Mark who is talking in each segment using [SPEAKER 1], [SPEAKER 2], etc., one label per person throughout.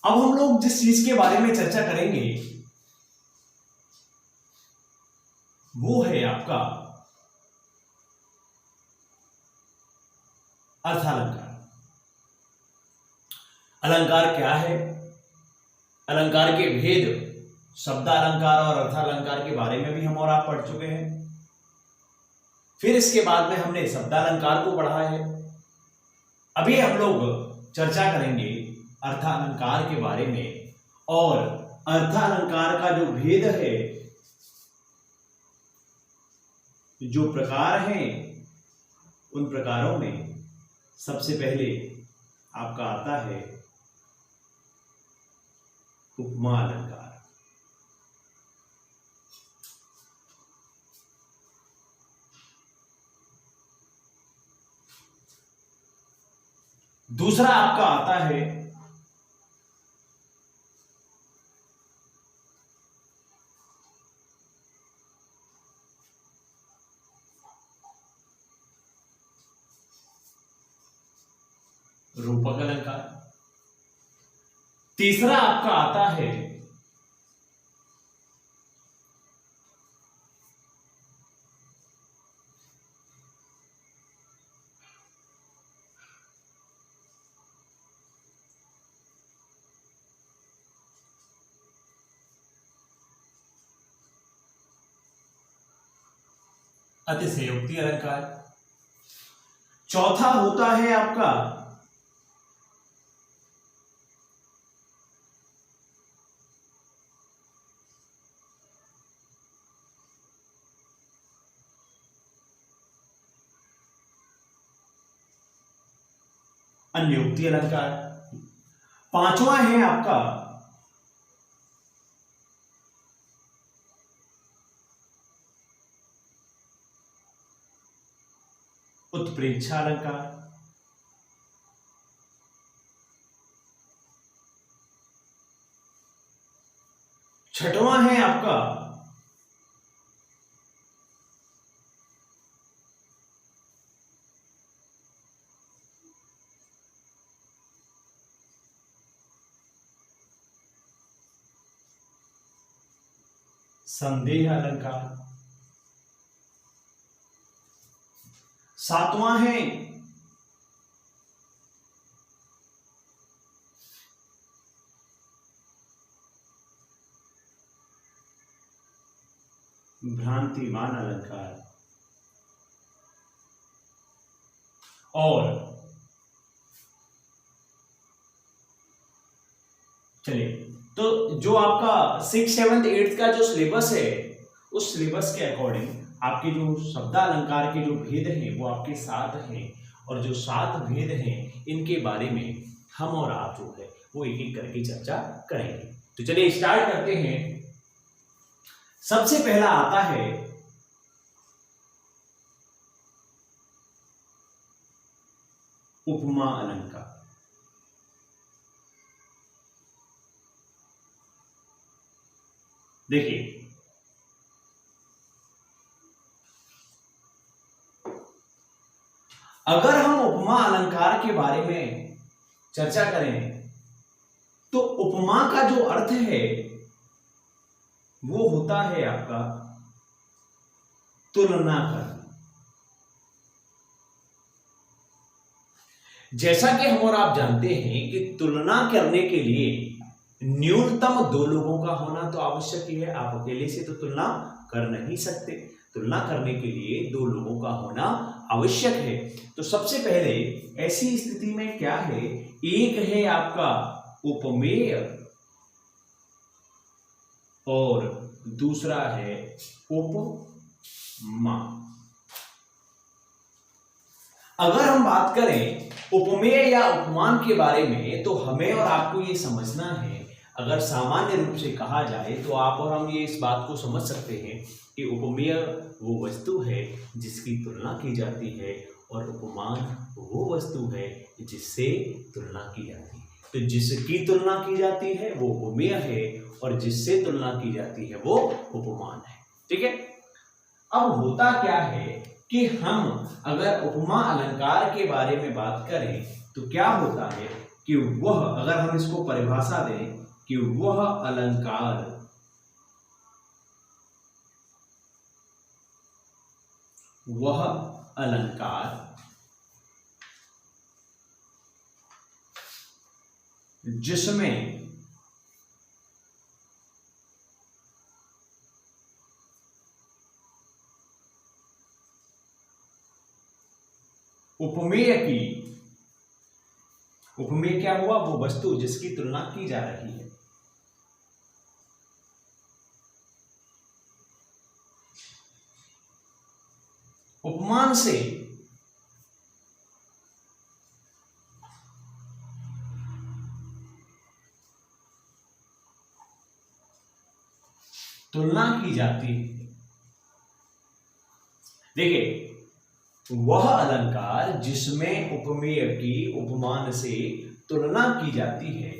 [SPEAKER 1] अब हम लोग जिस चीज के बारे में चर्चा करेंगे वो है आपका अर्थालंकार। अलंकार क्या है, अलंकार के भेद, शब्दालंकार और अर्थालंकार के बारे में भी हम और आप पढ़ चुके हैं। फिर इसके बाद में हमने शब्दालंकार को पढ़ा है। अभी हम लोग चर्चा करेंगे अर्थालंकार के बारे में, और अर्थालंकार का जो भेद है, जो प्रकार हैं, उन प्रकारों में सबसे पहले आपका आता है उपमा अलंकार। दूसरा आपका आता है रूपक अलंकार। तीसरा आपका आता है अतिशयोक्ति अलंकार। चौथा होता है आपका अन्योक्ति अलंकार। पांचवा है आपका उत्प्रेक्षा अलंकार। छठवां है आपका संदेह अलंकार। सातवां है भ्रांतिमान अलंकार। और चलिए, तो जो आपका 6th 7th 8th का जो सिलेबस है, उस सिलेबस के अकॉर्डिंग आपके जो शब्दालंकार के जो भेद हैं वो आपके 7 हैं, और जो 7 भेद हैं इनके बारे में हम और आप जो है वो एक एक करके चर्चा करेंगे। तो चलिए स्टार्ट करते हैं। सबसे पहला आता है उपमा अलंकार। देखिए, अगर हम उपमा अलंकार के बारे में चर्चा करें तो उपमा का जो अर्थ है वो होता है आपका तुलना करना। जैसा कि हम और आप जानते हैं कि तुलना करने के लिए न्यूनतम 2 लोगों का होना तो आवश्यक ही है। आप अकेले से तो तुलना कर नहीं सकते, तुलना करने के लिए 2 लोगों का होना आवश्यक है। तो सबसे पहले ऐसी स्थिति में क्या है, एक है आपका उपमेय और दूसरा है उपमा। अगर हम बात करें उपमेय या उपमान के बारे में, तो हमें और आपको ये समझना है, अगर सामान्य रूप से कहा जाए तो आप और हम ये इस बात को समझ सकते हैं कि उपमेय वो वस्तु है जिसकी तुलना की जाती है, और उपमान वो वस्तु है जिससे तुलना की जाती है। तो जिसकी तुलना की जाती है वो उपमेय है, और जिससे तुलना की जाती है वो उपमान है। ठीक है। अब होता क्या है कि हम अगर उपमा अलंकार के बारे में बात करें तो क्या होता है कि वह, अगर हम इसको परिभाषा दें कि वह अलंकार जिसमें उपमेय क्या हुआ, वो वस्तु जिसकी तुलना की जा रही है। उपमान से तुलना की जाती है। देखिए, वह अलंकार जिसमें उपमेय की उपमान से तुलना की जाती है,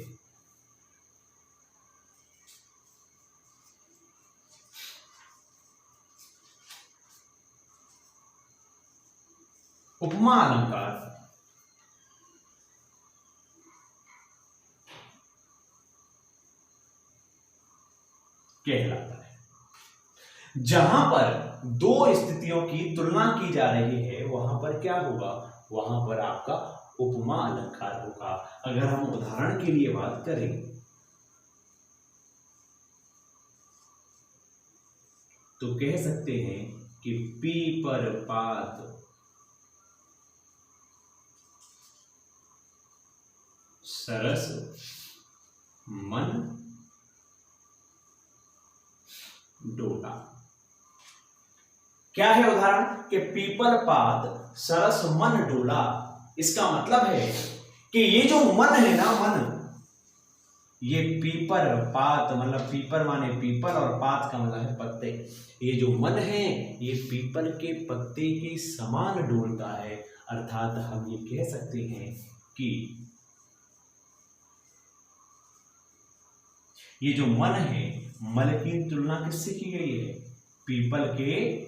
[SPEAKER 1] उपमा अलंकार कहलाता है। जहां पर दो स्थितियों की तुलना की जा रही है, वहां पर क्या होगा, वहां पर आपका उपमा अलंकार होगा। अगर हम उदाहरण के लिए बात करें तो कह सकते हैं कि पीपर पात सरस मन डोला। क्या है उदाहरण कि पीपल पात सरस मन डोला। इसका मतलब है कि ये जो मन है ना, मन, ये पीपर पात मतलब पीपर माने पीपल और पात का मतलब है पत्ते। ये जो मन है ये पीपल के पत्ते के समान डोलता है। अर्थात हम ये कह सकते हैं कि ये जो मन है, मन की तुलना किससे की गई है, पीपल के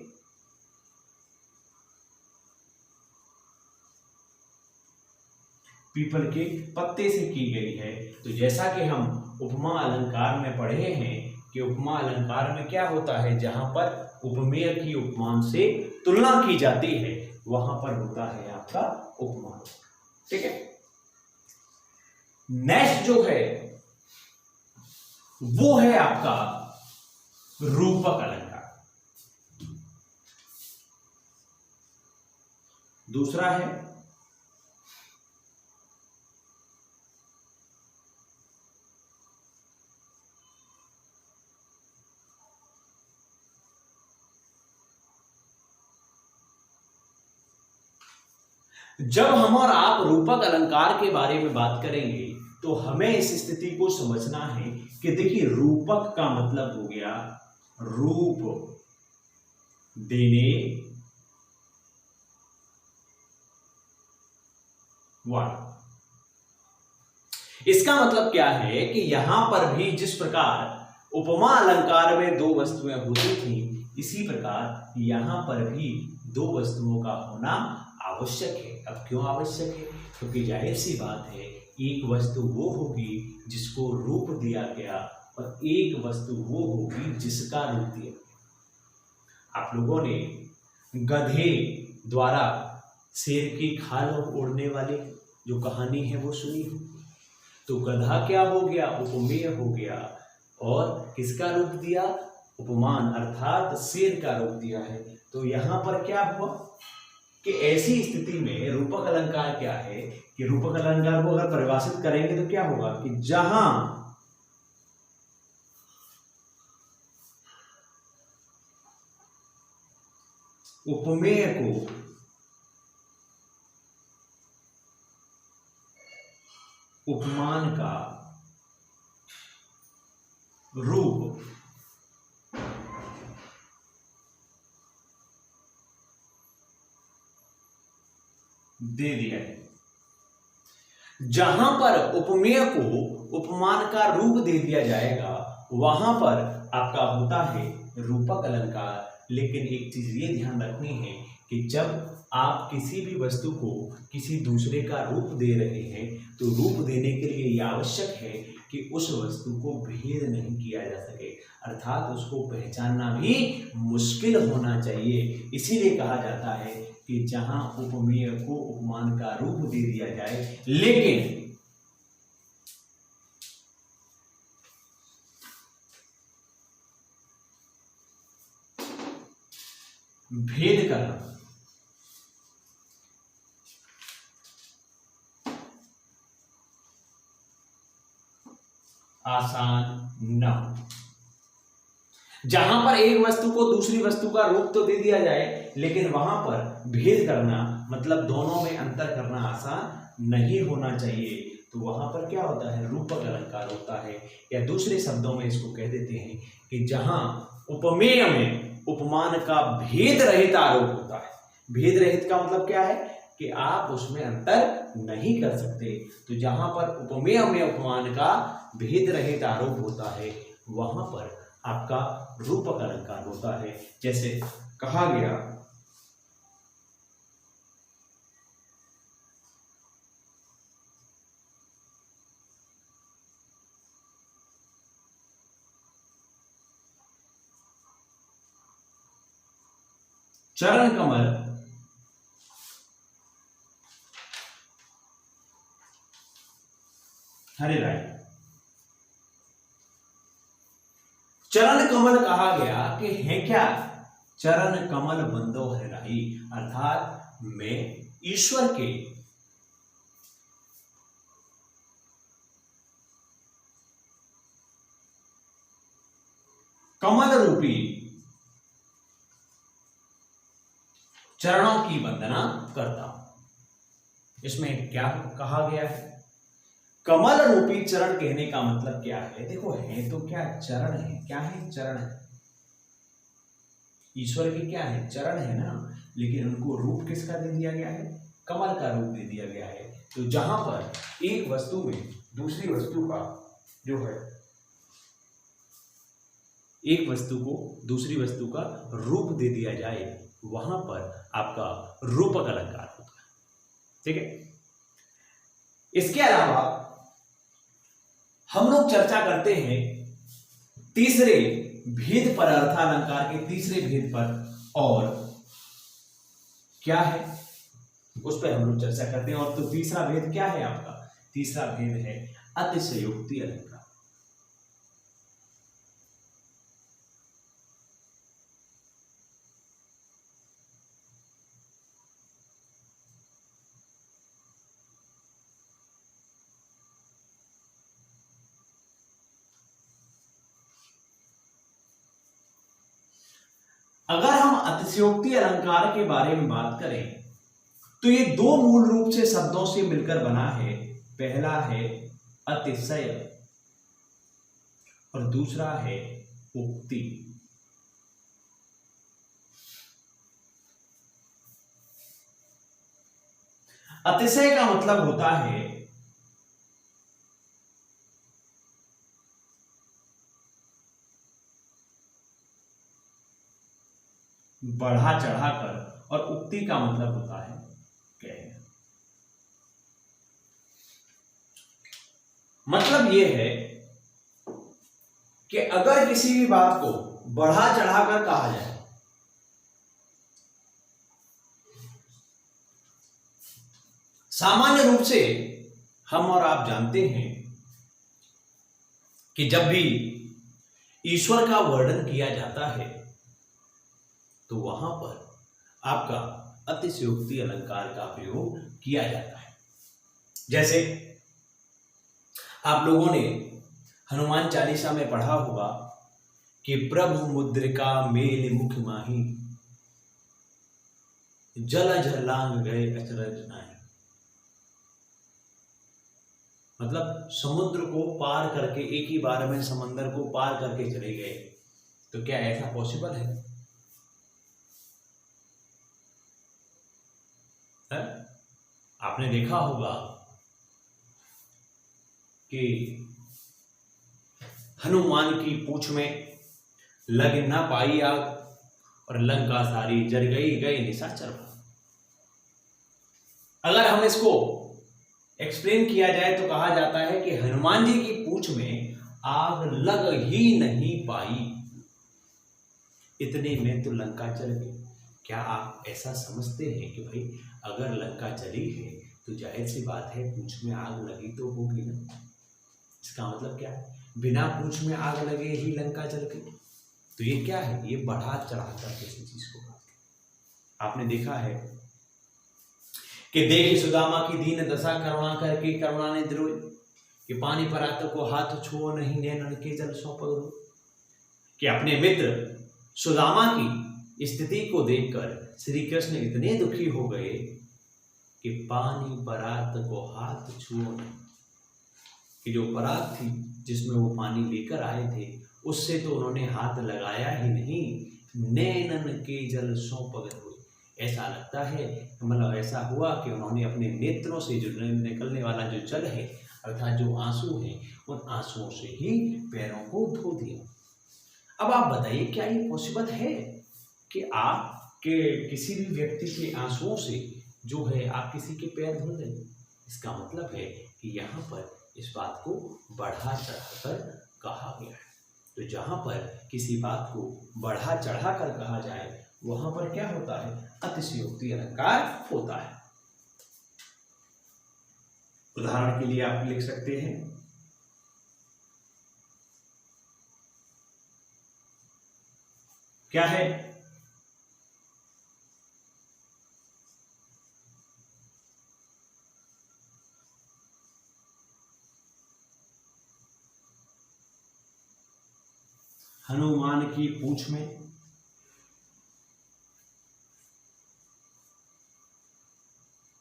[SPEAKER 1] पत्ते से की गई है। तो जैसा कि हम उपमा अलंकार में पढ़े हैं कि उपमा अलंकार में क्या होता है, जहां पर उपमेय की उपमान से तुलना की जाती है, वहां पर होता है आपका उपमान। ठीक है। नेक्स्ट जो है वो है आपका रूपक अलंकार। दूसरा है जब हम और आप रूपक अलंकार के बारे में बात करेंगे तो हमें इस स्थिति को समझना है कि देखिए, रूपक का मतलब हो गया रूप देने वाला। इसका मतलब क्या है कि यहां पर भी जिस प्रकार उपमा अलंकार में दो वस्तुएं होती थी, इसी प्रकार यहां पर भी दो वस्तुओं का होना आवश्यक है। अब क्यों आवश्यक है? क्योंकि जाहिर सी बात है, एक वस्तु वो होगी जिसको रूप दिया गया और एक वस्तु वो होगी जिसका रूप दिया गया। आप लोगों ने गधे द्वारा शेर की खाल ओढ़ने वाली जो कहानी है वो सुनी। तो गधा क्या हो गया, उपमेय हो गया, और किसका रूप दिया, उपमान, अर्थात शेर का रूप दिया है। तो यहां पर क्या हुआ कि ऐसी स्थिति में रूपक अलंकार क्या है कि रूपक अलंकार को अगर परिभाषित करेंगे तो क्या होगा कि जहां उपमेय को उपमान का रूप दे दिया है, जहां पर उपमेय को उपमान का रूप दे दिया जाएगा वहां पर आपका होता है रूपक अलंकार। लेकिन एक चीज ये ध्यान रखनी है कि जब आप किसी भी वस्तु को किसी दूसरे का रूप दे रहे हैं तो रूप देने के लिए ये आवश्यक है कि उस वस्तु को भेद नहीं किया जा सके, अर्थात उसको पहचानना भी मुश्किल होना चाहिए। इसीलिए कहा जाता है कि जहां उपमेय को उपमान का रूप दे दिया जाए लेकिन भेद करना आसान न हो। जहां पर एक वस्तु को दूसरी वस्तु का रूप तो दे दिया जाए लेकिन वहां पर भेद करना मतलब दोनों में अंतर करना आसान नहीं होना चाहिए, तो वहां पर क्या होता है, रूपक अलंकार होता है। या दूसरे शब्दों में इसको कह देते हैं कि जहां उपमेय में उपमान का भेद रहित आरोप होता है। भेद रहित का मतलब क्या है कि आप उसमें अंतर नहीं कर सकते, तो जहां पर उपमेय में उपमान का भेद रहित आरोप होता है वहां पर आपका रूपक अलंकार होता है। जैसे कहा गया चरण कमल हरे राय। चरण कमल कहा गया कि है क्या, चरण कमल बंदो हरिराई, अर्थात मैं ईश्वर के कमल रूपी चरणों की वंदना करता हूं। इसमें क्या कहा गया है, कमल रूपी चरण कहने का मतलब क्या है, देखो है तो क्या चरण है, क्या है चरण है, ईश्वर के क्या है चरण है ना, लेकिन उनको रूप किसका दे दिया गया है, कमल का रूप दे दिया गया है। तो जहां पर एक वस्तु में दूसरी वस्तु का जो है, एक वस्तु को दूसरी वस्तु का रूप दे दिया जाए वहां पर आपका रूपक अलंकार होता है। ठीक है, इसके अलावा हम लोग चर्चा करते हैं तीसरे भेद पर, अर्थालंकार के तीसरे भेद पर, और क्या है उस पर हम लोग चर्चा करते हैं। और तो तीसरा भेद क्या है आपका, तीसरा भेद है अतिशयोक्ति अलंकार। अगर हम अतिशयोक्ति अलंकार के बारे में बात करें तो ये दो मूल रूप से शब्दों से मिलकर बना है। पहला है अतिशय और दूसरा है उक्ति। अतिशय का मतलब होता है बढ़ा चढ़ाकर, और उक्ति का मतलब होता है कहना। मतलब यह है कि अगर किसी भी बात को बढ़ा चढ़ाकर कहा जाए, सामान्य रूप से हम और आप जानते हैं कि जब भी ईश्वर का वर्णन किया जाता है तो वहां पर आपका अतिशयोक्ति अलंकार का प्रयोग किया जाता है। जैसे आप लोगों ने हनुमान चालीसा में पढ़ा होगा कि प्रभु मुद्रिका मेल मुख माही, जल झलांग गए अचरज नाही। मतलब समुद्र को पार करके, एक ही बार में समंदर को पार करके चले गए। तो क्या ऐसा पॉसिबल है? आपने देखा होगा कि हनुमान की पूंछ में लग ना पाई आग और लंका सारी जल गई, गई निशाचर। अगर हम इसको एक्सप्लेन किया जाए तो कहा जाता है कि हनुमान जी की पूंछ में आग लग ही नहीं पाई, इतने में तो लंका जल गई। क्या आप ऐसा समझते हैं कि भाई अगर लंका जली है तो जाहिर सी बात है पूंछ में आग लगी तो होगी ना? इसका मतलब क्या है? बिना पूंछ में आग लगे ही लंका जल गई। तो ये क्या है? ये बढ़ा चढ़ाकर किसी चीज को बात है। आपने देखा है कि देखी सुदामा की दीन दशा, करुणा करके करुणा ने द्रोही, कि पानी पर आत को हाथ छुओ नहीं, नैनन के जल सौंप दो। कि अपने मित्र सुदामा की स्थिति को देखकर श्री कृष्ण इतने दुखी हो गए कि पानी परात को हाथ छुओ नहीं, कि जो परात थी जिसमें वो पानी लेकर आए थे उससे तो उन्होंने हाथ लगाया ही नहीं, नैनन के जल सौंप हुए। ऐसा लगता है, मतलब ऐसा हुआ कि उन्होंने अपने नेत्रों से जो निकलने वाला जो जल है अर्थात जो आंसू है उन आंसुओं से ही पैरों को धो दिया। अब आप बताइए क्या ये पॉसिबल है कि आप के किसी भी व्यक्ति के आंसुओं से जो है आप किसी के पैर धुल दें? इसका मतलब है कि यहाँ पर इस बात को बढ़ा चढ़ाकर कहा गया है। तो जहाँ पर किसी बात को बढ़ा चढ़ाकर कहा जाए वहां पर क्या होता है? अतिशयोक्ति अलंकार होता है। उदाहरण के लिए आप लिख सकते हैं, क्या है? हनुमान की पूंछ में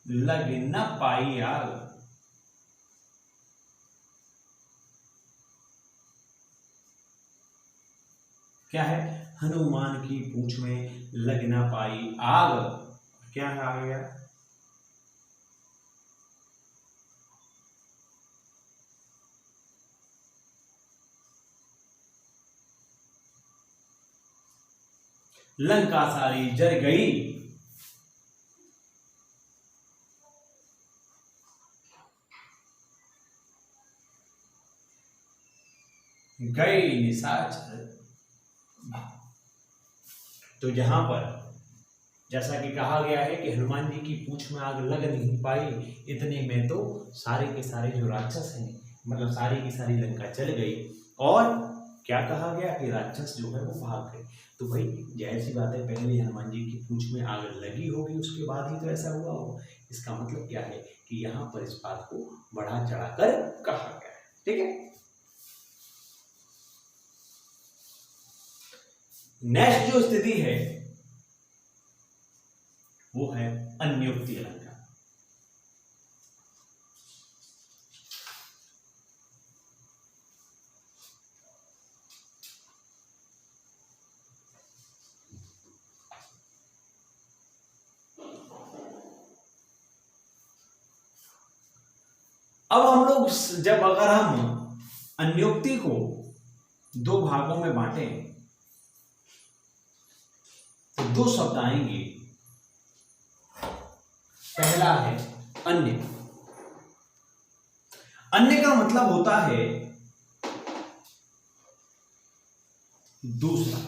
[SPEAKER 1] लग न पाई आग। क्या है? हनुमान की पूंछ में लग न पाई आग। क्या है आ गया? लंका सारी जल गई। गए निशाचर। तो जहां पर जैसा कि कहा गया है कि हनुमान जी की पूंछ में आग लग नहीं पाई, इतने में तो सारे के सारे जो राक्षस हैं मतलब सारी की सारी लंका जल गई। और क्या कहा गया कि राक्षस जो है वो भाग गए। तो भाई जाहिर सी बात है पहले हनुमान जी की पूंछ में आग लगी होगी उसके बाद ही तो ऐसा हुआ हो। इसका मतलब क्या है कि यहाँ पर इस बात को बढ़ा चढ़ाकर कहा गया है। ठीक है, नेक्स्ट जो स्थिति है वो है अन्योक्ति अलंकार। अब हम लोग जब अगर हम अन्योक्ति को दो भागों में बांटें तो दो शब्द आएंगे। पहला है अन्य। अन्य का मतलब होता है दूसरा,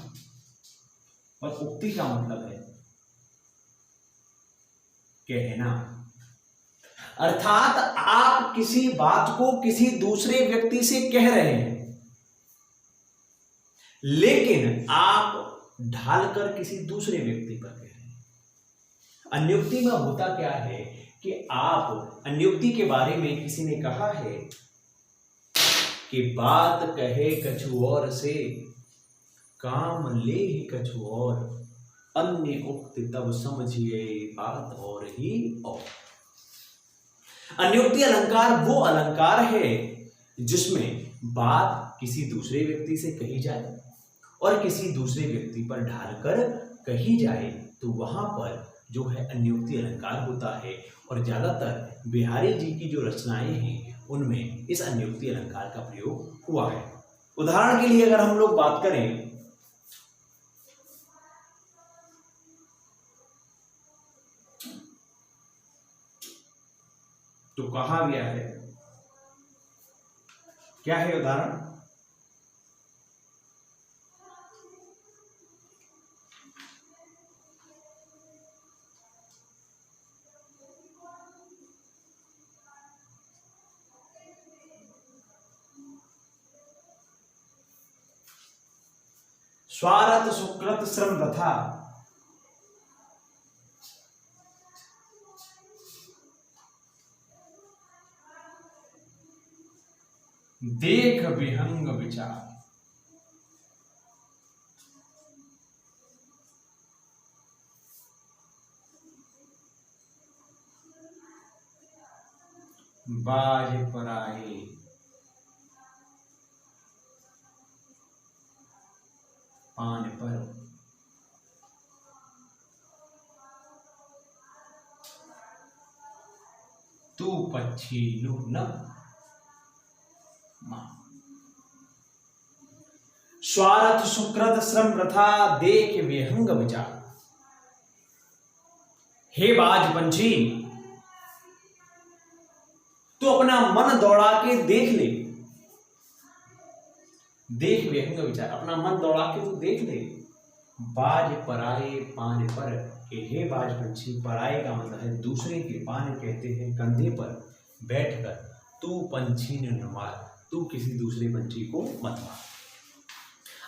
[SPEAKER 1] और उक्ति का मतलब है कहना। अर्थात आप किसी बात को किसी दूसरे व्यक्ति से कह रहे हैं लेकिन आप ढालकर किसी दूसरे व्यक्ति पर कह रहे हैं। अन्योक्ति में होता क्या है कि आप अन्योक्ति के बारे में किसी ने कहा है कि बात कहे कछु और से काम ले ही कछु और, अन्य उक्ति तब समझिए बात और ही और। अन्योक्ति अलंकार वो अलंकार है जिसमें बात किसी दूसरे व्यक्ति से कही जाए और किसी दूसरे व्यक्ति पर ढालकर कही जाए, तो वहां पर जो है अन्योक्ति अलंकार होता है। और ज्यादातर बिहारी जी की जो रचनाएं हैं उनमें इस अन्योक्ति अलंकार का प्रयोग हुआ है। उदाहरण के लिए अगर हम लोग बात करें तो कहा गया है, क्या है उदाहरण? स्वारथ सुकृत श्रम वृथा, देख विहंग विचार। बाज पराए पान पर, तू पक्षी नु न मान। स्वार्थ सुकृत श्रम वृथा, देख विहंग विचार। हे बाज पंछी, तू अपना मन दौड़ा के देख ले। देख विहंग विचार, अपना मन दौड़ा के तू देख ले। बाज पराए पान पर, कि हे बाज पंछी, पराए का मतलब है दूसरे के, पान कहते हैं कंधे पर बैठकर, तू पंछी ने न मार, तू किसी दूसरे पंछी को मत मार।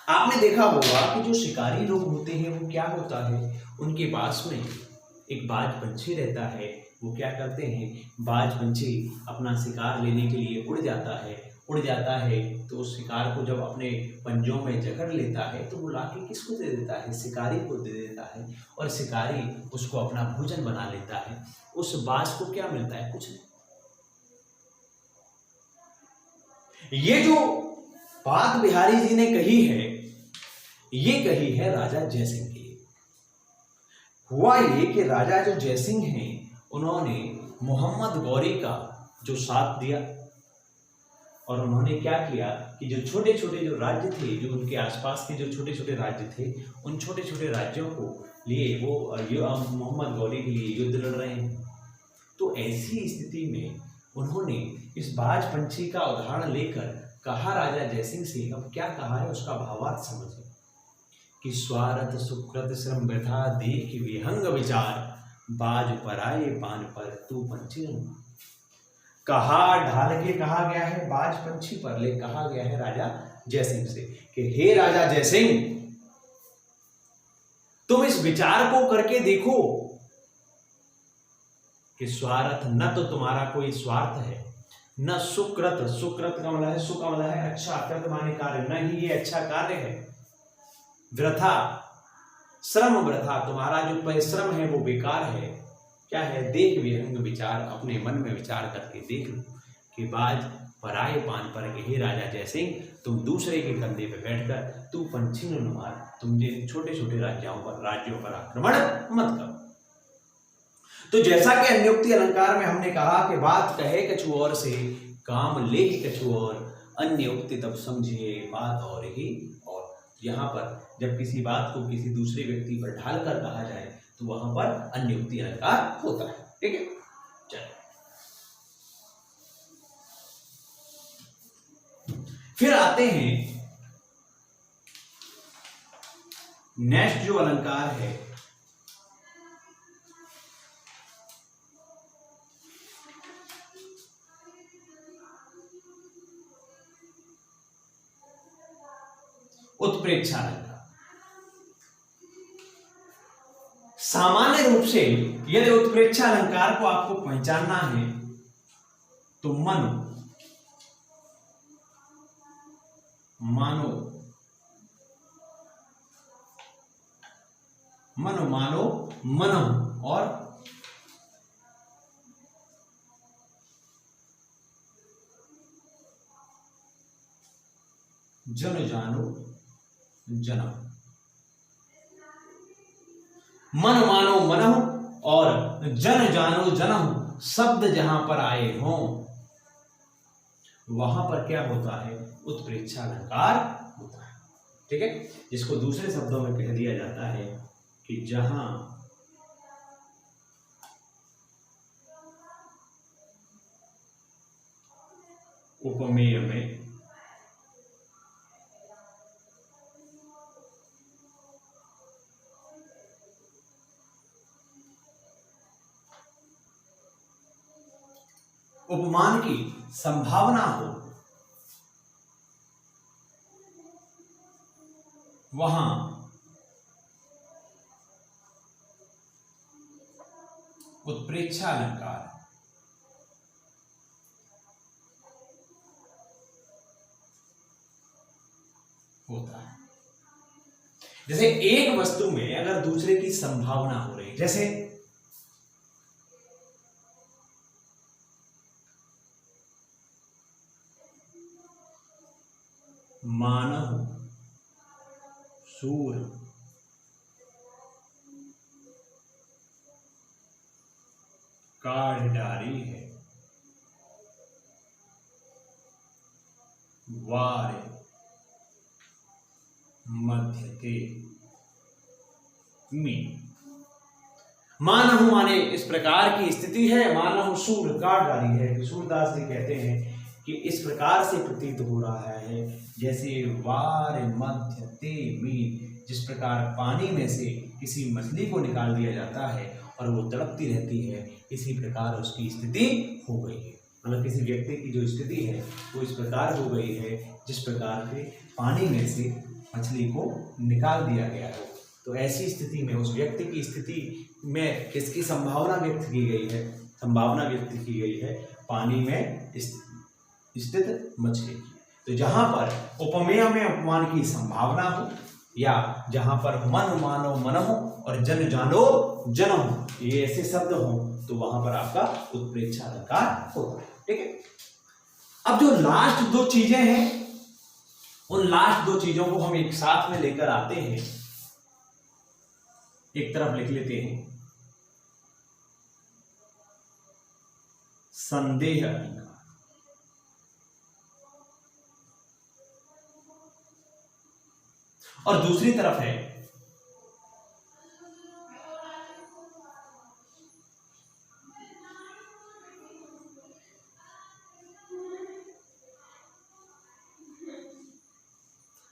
[SPEAKER 1] आपने देखा होगा कि जो शिकारी लोग होते हैं वो क्या होता है, उनके पास में एक बाज पंछी रहता है। वो क्या करते हैं, बाज पंछी अपना शिकार लेने के लिए उड़ जाता है तो उस शिकार को जब अपने पंजों में जकड़ लेता है तो वो लाके किसको दे देता है, शिकारी को दे देता है, और शिकारी उसको अपना भोजन बना लेता है। उस बाज को क्या मिलता है, कुछ नहीं। ये जो बात बिहारी जी ने कही है, ये कही है राजा जयसिंह के लिए। हुआ ये कि राजा जो जयसिंह हैं, उन्होंने मोहम्मद गौरी का जो साथ दिया, और उन्होंने क्या किया कि जो छोटे छोटे जो राज्य थे, जो उनके आसपास के जो छोटे छोटे राज्य थे, उन छोटे छोटे राज्यों को लिए वो मोहम्मद गौरी के लिए युद्ध लड़ रहे हैं। तो ऐसी स्थिति में उन्होंने इस बाज पंछी का उदाहरण लेकर कहा राजा जयसिंह से, अब क्या कहा है उसका भावार्थ समझे कि स्वार्थ सुकृत श्रम वृथा, देख विहंग विचार। बाज पराए पान पर, तू पंछी न मार। कहा ढाल के कहा गया है बाज पंछी पर, ले कहा गया है राजा जयसिंह से कि हे राजा जयसिंह, तुम इस विचार को करके देखो कि स्वार्थ, न तो तुम्हारा कोई स्वार्थ है, न सुकृत, सुकृत का मतलब है, सु का मतलब है अच्छा, कृत माने कार्य, न ही ये अच्छा कार्य है। वृथा, श्रम वृथा, तुम्हारा जो परिश्रम है वो बेकार है। क्या है, देख विहंग विचार, अपने मन में विचार करके देख लो कि बाज पराए पान पर, के हे राजा जयसिंह, तुम दूसरे के कंधे पे बैठकर तू पंछी न मार, तुम जिन छोटे छोटे राज्यों पर आक्रमण मत करो। तो जैसा कि अन्योक्ति अलंकार में हमने कहा कि बात कहे कछु और से, काम ले कछु और, अन्योक्ति तब समझिए बात और ही और। यहाँ पर जब किसी बात को किसी दूसरे व्यक्ति पर ढालकर कहा जाए तो वहां पर अन्योक्ति अलंकार होता है। ठीक है, चलो फिर आते हैं नेक्स्ट जो अलंकार है, उत्प्रेक्षा अलंकार। सामान्य रूप से यदि उत्प्रेक्षा अलंकार को आपको पहचानना है तो मनो और जन जानो जनम। मन मानो मनहु और जन जानो जनहु शब्द जहां पर आए हों वहां पर क्या होता है, उत्प्रेक्षा अलंकार होता है। ठीक है, जिसको दूसरे शब्दों में कह दिया जाता है कि जहां उपमेय में उपमान की संभावना हो, वहां उत्प्रेक्षा अलंकार होता है। जैसे एक वस्तु में अगर दूसरे की संभावना हो रही, जैसे मानव सूर काढ़डारी है, वार मध्यते में। मानव माने इस प्रकार की स्थिति है, मानव सूर काढ़डारी है। सूरदास जी कहते हैं कि इस प्रकार से प्रतीत हो रहा है जैसे वार मध्यते में, जिस प्रकार पानी में से किसी मछली को निकाल दिया जाता है और वो तड़पती रहती है, इसी प्रकार उसकी स्थिति हो गई है। मतलब किसी व्यक्ति की जो स्थिति है वो इस प्रकार हो गई है जिस प्रकार से पानी में से मछली को निकाल दिया गया है। तो ऐसी स्थिति में उस व्यक्ति की स्थिति में किसकी संभावना व्यक्त की गई है? संभावना व्यक्त की गई है पानी में स्थित मछली की। तो जहां पर उपमेय में उपमान की संभावना हो, या जहां पर मन मानो मन हो और जन जानो जन हो, ये ऐसे शब्द हो, तो वहां पर आपका उत्प्रेक्षा अलंकार होता है। ठीक है। अब जो लास्ट दो चीजें हैं, उन लास्ट दो चीजों को हम एक साथ में लेकर आते हैं, एक तरफ लिख लेते हैं। संदेह अलंकार, और दूसरी तरफ है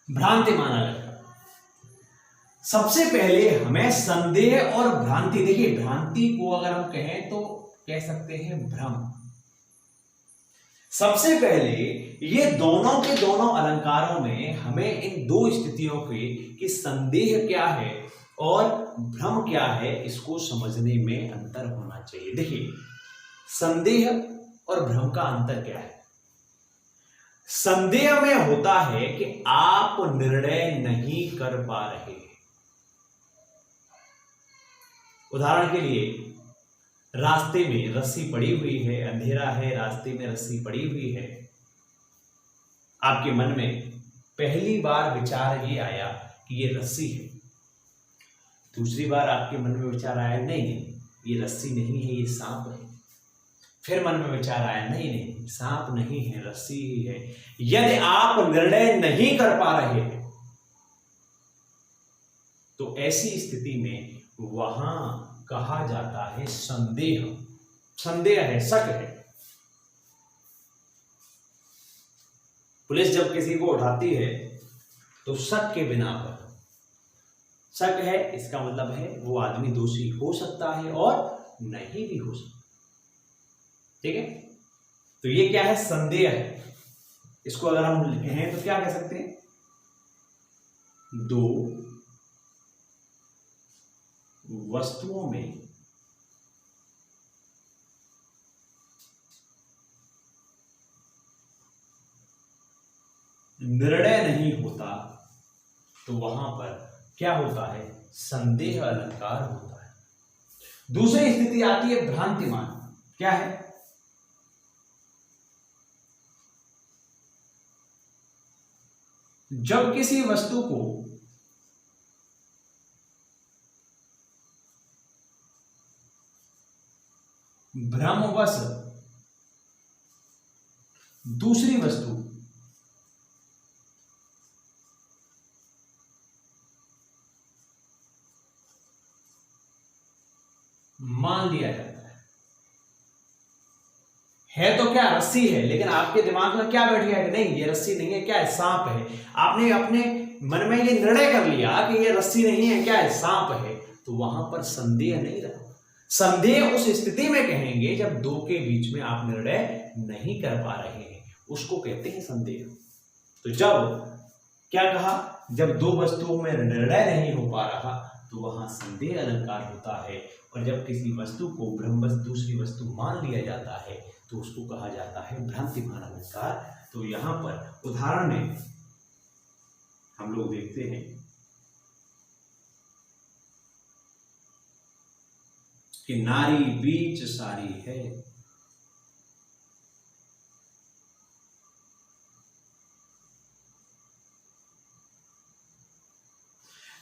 [SPEAKER 1] भ्रांतिमान अलंकार। सबसे पहले हमें संदेह और भ्रांति, देखिए भ्रांति को अगर हम कहें तो कह सकते हैं भ्रम। सबसे पहले ये दोनों के दोनों अलंकारों में हमें इन दो स्थितियों के कि संदेह क्या है और भ्रम क्या है, इसको समझने में अंतर होना चाहिए। देखिए संदेह और भ्रम का अंतर क्या है? संदेह में होता है कि आप निर्णय नहीं कर पा रहे। उदाहरण के लिए, रास्ते में रस्सी पड़ी हुई है, अंधेरा है, रास्ते में रस्सी पड़ी हुई है। आपके मन में पहली बार विचार ये आया कि ये रस्सी है। दूसरी बार आपके मन में विचार आया नहीं ये रस्सी नहीं है, ये सांप है। फिर मन में विचार आया नहीं नहीं सांप नहीं है, रस्सी ही है। यदि आप निर्णय नहीं कर पा रहे हैं तो ऐसी स्थिति में वहां कहा जाता है संदेह। संदेह है, शक है। पुलिस जब किसी को उठाती है तो शक के बिना पर, शक है इसका मतलब है वो आदमी दोषी हो सकता है और नहीं भी हो सकता। ठीक है। तो ये क्या है? संदेह है। इसको अगर हम कहें तो क्या कह सकते हैं? दो वस्तुओं में निर्णय नहीं होता तो वहां पर क्या होता है? संदेह अलंकार होता है। दूसरी स्थिति आती है भ्रांतिमान। क्या है? जब किसी वस्तु को भ्रमवश दूसरी वस्तु मान लिया जाता है तो क्या रस्सी है, लेकिन आपके दिमाग में क्या बैठ गया कि नहीं ये रस्सी नहीं है, क्या है, सांप है। आपने अपने मन में ये निर्णय कर लिया कि ये रस्सी नहीं है, क्या है, सांप है, तो वहां पर संदेह नहीं रहा। संदेह उस स्थिति में कहेंगे जब दो के बीच में आप निर्णय नहीं कर पा रहे हैं, उसको कहते हैं संदेह। तो जब क्या कहा, जब दो वस्तुओं में निर्णय नहीं हो पा रहा तो वहां संदेह अलंकार होता है। और जब किसी वस्तु को ब्रह्म दूसरी वस्तु मान लिया जाता है तो उसको कहा जाता है भ्रांतिमान अलंकार। तो यहां पर उदाहरण में हम लोग देखते हैं कि नारी बीच सारी है।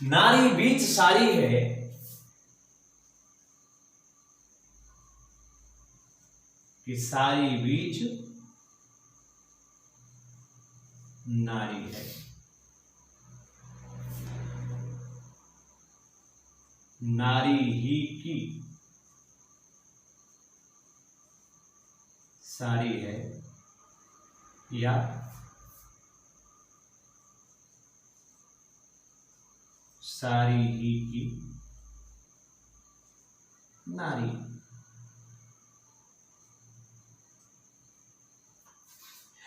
[SPEAKER 1] नारी बीच सारी है, कि सारी बीच नारी है। नारी ही की सारी है, या सारी ही की नारी।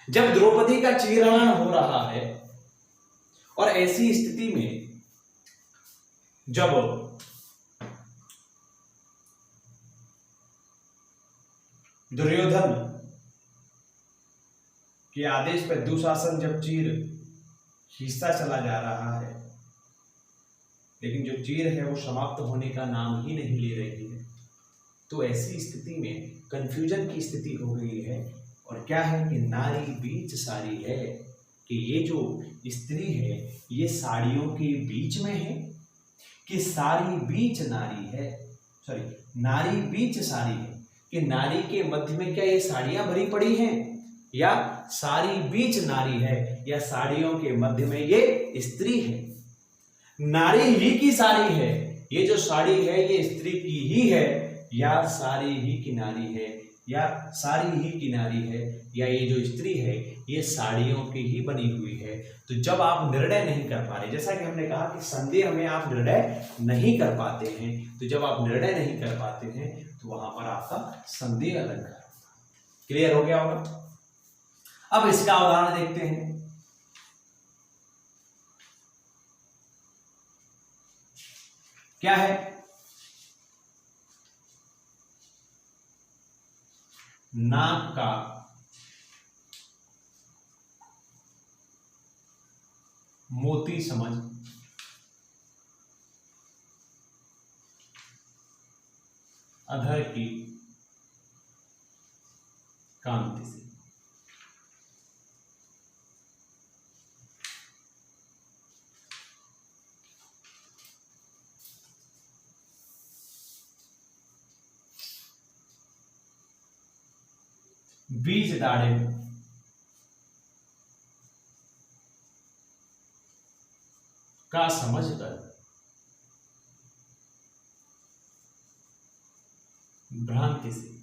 [SPEAKER 1] जब द्रौपदी का चीरहरण हो रहा है और ऐसी स्थिति में जब दुर्योधन के आदेश पर दुशासन जब चीर खींचता चला जा रहा है, लेकिन जो चीर है वो समाप्त होने का नाम ही नहीं ले रही है, तो ऐसी स्थिति में कंफ्यूजन की स्थिति हो गई है। और क्या है कि नारी बीच सारी है, कि ये जो स्त्री है ये साड़ियों के बीच में है, कि सारी बीच नारी है, नारी बीच सारी है, कि नारी के मध्य में क्या ये साड़ियां भरी पड़ी हैं, या सारी बीच नारी है, या साड़ियों के मध्य में ये स्त्री है। नारी ही की साड़ी है, ये जो साड़ी है ये स्त्री की ही है, या सारी ही की नारी है, या सारी ही की नारी है, या ये जो स्त्री है ये साड़ियों की ही बनी हुई है। तो जब आप निर्णय नहीं कर पा रहे, जैसा कि हमने कहा कि संदेह में आप निर्णय नहीं कर पाते हैं, तो जब आप निर्णय नहीं कर पाते हैं तो वहां पर आपका संदेह अलंकार। क्लियर हो गया होगा। अब इसका उदाहरण देखते हैं। क्या है, नाक का मोती समझ अधर की कांति से। बीज दाड़े का समझकर भ्रांति से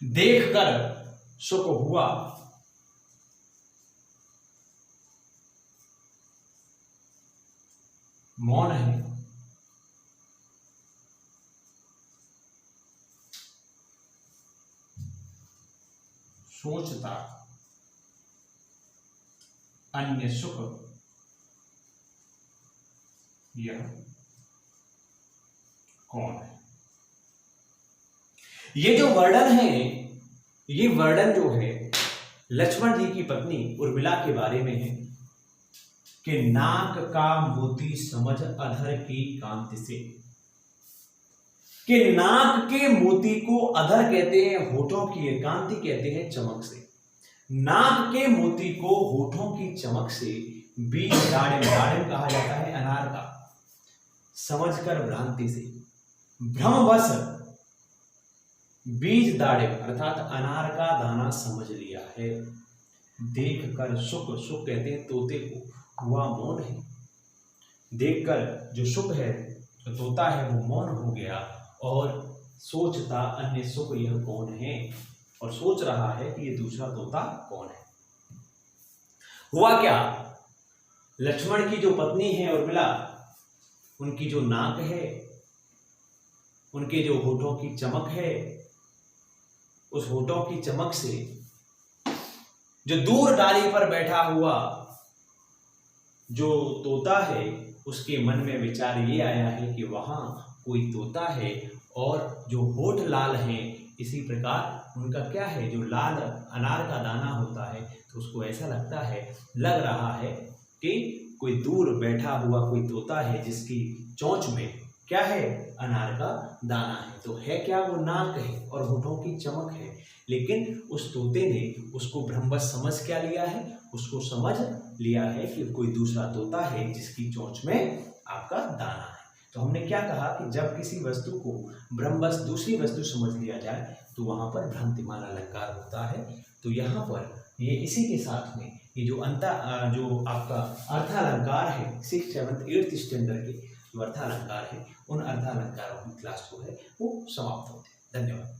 [SPEAKER 1] देखकर सुख हुआ, मौन है, सोचता अन्य सुख यह कौन है। ये जो वर्णन है, ये वर्णन जो है लक्ष्मण जी की पत्नी उर्मिला के बारे में है कि नाक का मोती समझ अधर की कांति से, कि नाक के मोती को अधर कहते हैं, होठों की कांति कहते हैं चमक से। नाक के मोती को होठों की चमक से बीज दाड़िम, दाड़िम कहा जाता है अनार का, समझकर भ्रांति से, भ्रमवश बीज दाड़िम अर्थात अनार का दाना समझ लिया है। देख कर सुख, सुख कहते हैं तोते को, हुआ मौन है। देखकर जो सुख है, जो तोता है वो मौन हो गया और सोचता अन्य सुख यह कौन है, और सोच रहा है कि ये दूसरा तोता कौन है। हुआ क्या, लक्ष्मण की जो पत्नी है उर्मिला, उनकी जो नाक है, उनके जो होठों की चमक है, उस होठों की चमक से जो दूर डाली पर बैठा हुआ जो तोता है, उसके मन में विचार ये आया है कि वहां कोई तोता है और जो होठ लाल हैं, इसी प्रकार उनका क्या है, जो लाल अनार का दाना होता है, तो उसको ऐसा लगता है, लग रहा है कि कोई दूर बैठा हुआ कोई तोता है जिसकी चोंच में क्या है, अनार का दाना है। तो है क्या, वो नाक है और होठों की चमक है, लेकिन उस तोते ने उसको भ्रमवश समझ क्या लिया है, उसको समझ लिया है कि कोई दूसरा तोता है जिसकी चोंच में आपका दाना है। तो हमने क्या कहा कि जब किसी वस्तु को भ्रमवश दूसरी वस्तु समझ लिया जाए तो वहां पर भ्रांतिमान अलंकार होता है। तो यहाँ पर ये इसी के साथ में ये जो जो आपका अर्थालंकार है 6th 7th 8th स्टैंडर्ड के जो अर्थालंकार है, उन अर्थालंकारों की क्लास जो है वो समाप्त होते हैं। धन्यवाद।